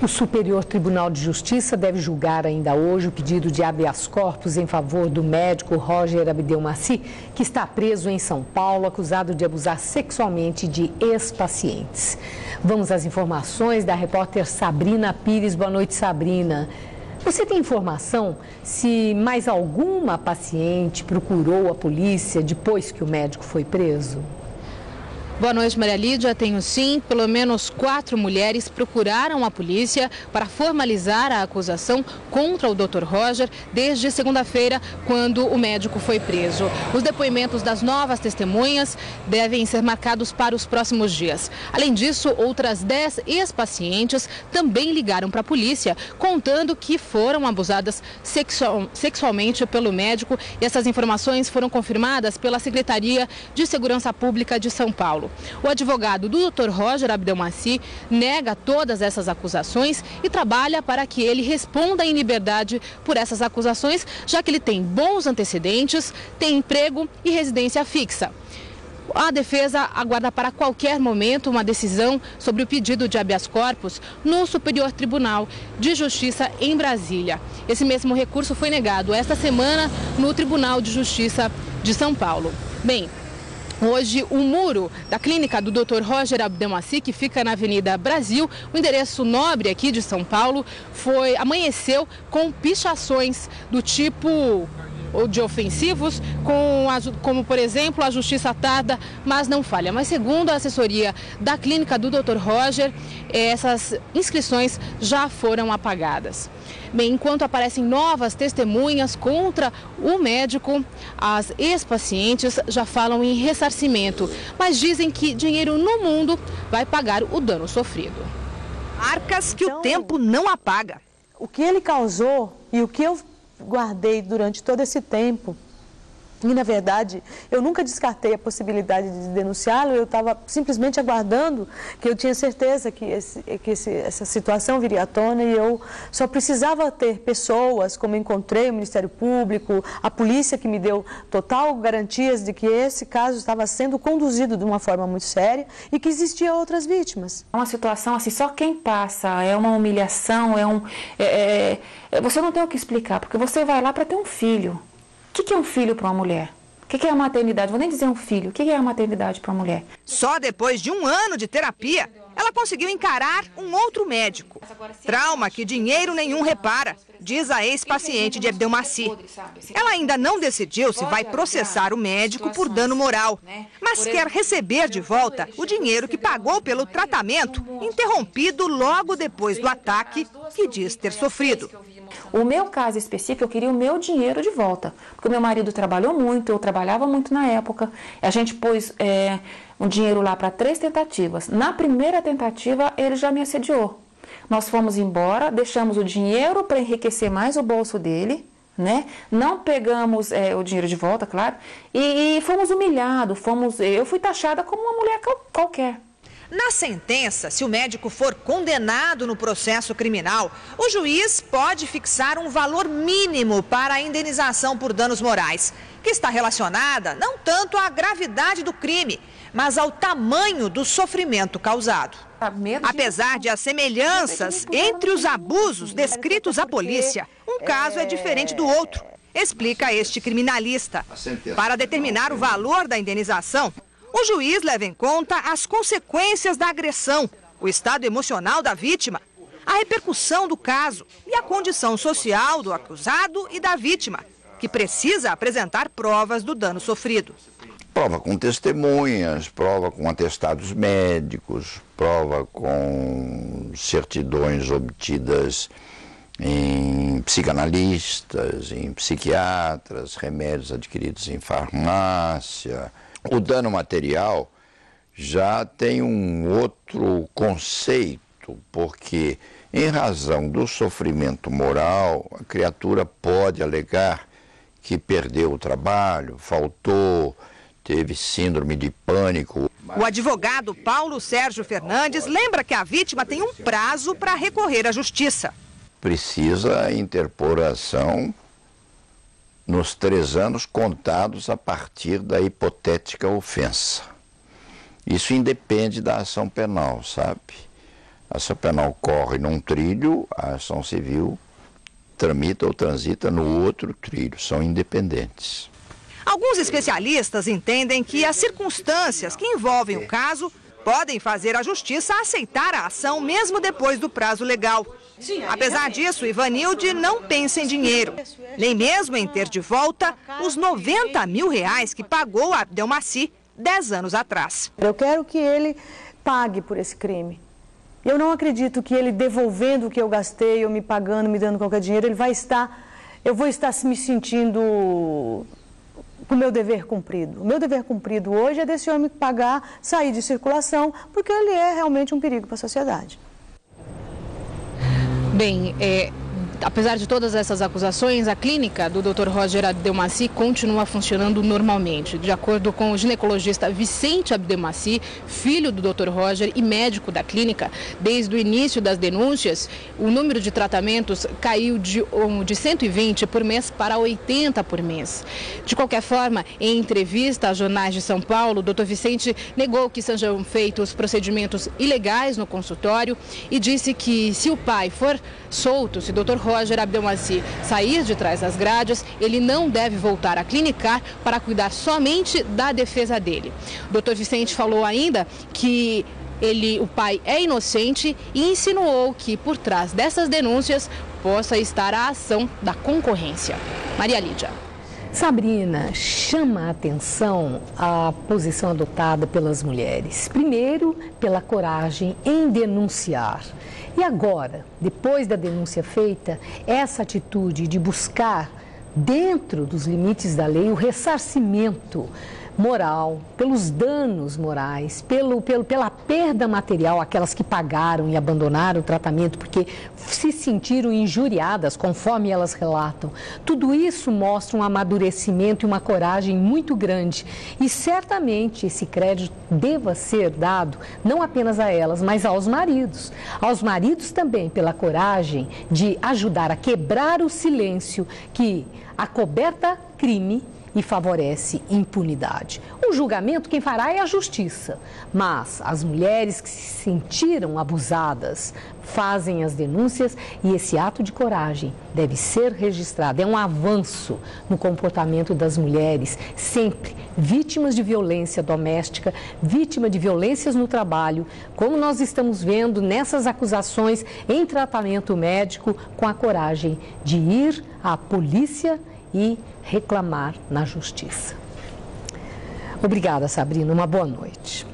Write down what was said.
O Superior Tribunal de Justiça deve julgar ainda hoje o pedido de habeas corpus em favor do médico Roger Abdelmaci, que está preso em São Paulo, acusado de abusar sexualmente de ex-pacientes. Vamos às informações da repórter Sabrina Pires. Boa noite, Sabrina. Você tem informação se mais alguma paciente procurou a polícia depois que o médico foi preso? Boa noite, Maria Lídia. Tenho sim. Pelo menos 4 mulheres procuraram a polícia para formalizar a acusação contra o Dr. Roger desde segunda-feira, quando o médico foi preso. Os depoimentos das novas testemunhas devem ser marcados para os próximos dias. Além disso, outras 10 ex-pacientes também ligaram para a polícia, contando que foram abusadas sexualmente pelo médico. E essas informações foram confirmadas pela Secretaria de Segurança Pública de São Paulo. O advogado do Dr. Roger Abdelmaci nega todas essas acusações e trabalha para que ele responda em liberdade por essas acusações, já que ele tem bons antecedentes, tem emprego e residência fixa. A defesa aguarda para qualquer momento uma decisão sobre o pedido de habeas corpus no Superior Tribunal de Justiça em Brasília. Esse mesmo recurso foi negado esta semana no Tribunal de Justiça de São Paulo. Bem, hoje, o muro da clínica do Dr. Roger Abdelmaci, que fica na Avenida Brasil, o endereço nobre aqui de São Paulo, amanheceu com pichações do tipo de ofensivos, como, por exemplo, a justiça tarda, mas não falha. Mas, segundo a assessoria da clínica do Dr. Roger, essas inscrições já foram apagadas. Bem, enquanto aparecem novas testemunhas contra o médico, as ex-pacientes já falam em ressarcimento, mas dizem que dinheiro no mundo vai pagar o dano sofrido. Marcas que o tempo não apaga. O que ele causou e o que eu guardei durante todo esse tempo, e na verdade eu nunca descartei a possibilidade de denunciá-lo, eu estava simplesmente aguardando, que eu tinha certeza que essa situação viria à tona, e eu só precisava ter pessoas, como encontrei o Ministério Público, a polícia, que me deu total garantias de que esse caso estava sendo conduzido de uma forma muito séria e que existiam outras vítimas. É uma situação assim, só quem passa, é uma humilhação, você não tem o que explicar, porque você vai lá para ter um filho. O que é um filho para uma mulher? O que é a maternidade? Vou nem dizer um filho. O que é a maternidade para uma mulher? Só depois de 1 ano de terapia, ela conseguiu encarar um outro médico. Trauma que dinheiro nenhum repara, diz a ex-paciente de Abdelmaci. Ela ainda não decidiu se vai processar o médico por dano moral, mas quer receber de volta o dinheiro que pagou pelo tratamento, interrompido logo depois do ataque que diz ter sofrido. O meu caso específico, eu queria o meu dinheiro de volta, porque o meu marido trabalhou muito, eu trabalhava muito na época. A gente pôs um dinheiro lá para 3 tentativas. Na primeira tentativa, ele já me assediou. Nós fomos embora, deixamos o dinheiro para enriquecer mais o bolso dele, né? Não pegamos o dinheiro de volta, claro, e fomos humilhados, eu fui taxada como uma mulher qualquer. Na sentença, se o médico for condenado no processo criminal, o juiz pode fixar um valor mínimo para a indenização por danos morais, que está relacionada não tanto à gravidade do crime, mas ao tamanho do sofrimento causado. Apesar de as semelhanças entre os abusos descritos à polícia, um caso é diferente do outro, explica este criminalista. Para determinar o valor da indenização, o juiz leva em conta as consequências da agressão, o estado emocional da vítima, a repercussão do caso e a condição social do acusado e da vítima, que precisa apresentar provas do dano sofrido. Prova com testemunhas, prova com atestados médicos, prova com certidões obtidas em psicanalistas, em psiquiatras, remédios adquiridos em farmácia. O dano material já tem um outro conceito, porque em razão do sofrimento moral, a criatura pode alegar que perdeu o trabalho, faltou, teve síndrome de pânico. O advogado Paulo Sérgio Fernandes lembra que a vítima tem um prazo para recorrer à justiça. Precisa interpor a ação nos 3 anos contados a partir da hipotética ofensa. Isso independe da ação penal, sabe? A ação penal corre num trilho, a ação civil tramita ou transita no outro trilho, são independentes. Alguns especialistas entendem que as circunstâncias que envolvem o caso podem fazer a justiça aceitar a ação mesmo depois do prazo legal. Apesar disso, Ivanilde não pensa em dinheiro, nem mesmo em ter de volta os R$90 mil que pagou a Abdelmaci 10 anos atrás. Eu quero que ele pague por esse crime. Eu não acredito que ele devolvendo o que eu gastei, ou me pagando, me dando qualquer dinheiro, eu vou estar me sentindo com o meu dever cumprido. O meu dever cumprido hoje é desse homem pagar, sair de circulação, porque ele é realmente um perigo para a sociedade. Bem, apesar de todas essas acusações, a clínica do Dr. Roger Abdelmaci continua funcionando normalmente. De acordo com o ginecologista Vicente Abdelmaci, filho do Dr. Roger e médico da clínica, desde o início das denúncias, o número de tratamentos caiu de 120 por mês para 80 por mês. De qualquer forma, em entrevista a jornais de São Paulo, o Dr. Vicente negou que sejam feitos procedimentos ilegais no consultório e disse que se o pai for solto, se o Dr. Roger Abdelmaci sair de trás das grades, ele não deve voltar a clinicar para cuidar somente da defesa dele. O Dr. Vicente falou ainda que o pai é inocente e insinuou que por trás dessas denúncias possa estar a ação da concorrência. Maria Lídia. Sabrina, chama a atenção a posição adotada pelas mulheres. Primeiro, pela coragem em denunciar. E agora, depois da denúncia feita, essa atitude de buscar, dentro dos limites da lei, o ressarcimento moral, pelos danos morais, pela perda material, aquelas que pagaram e abandonaram o tratamento porque se sentiram injuriadas, conforme elas relatam. Tudo isso mostra um amadurecimento e uma coragem muito grande. E certamente esse crédito deva ser dado não apenas a elas, mas aos maridos. Aos maridos também, pela coragem de ajudar a quebrar o silêncio que acoberta crime e favorece impunidade. O julgamento quem fará é a justiça, mas as mulheres que se sentiram abusadas fazem as denúncias e esse ato de coragem deve ser registrado. É um avanço no comportamento das mulheres, sempre vítimas de violência doméstica, vítima de violências no trabalho, como nós estamos vendo nessas acusações em tratamento médico, com a coragem de ir à polícia e reclamar na justiça. Obrigada, Sabrina. Uma boa noite.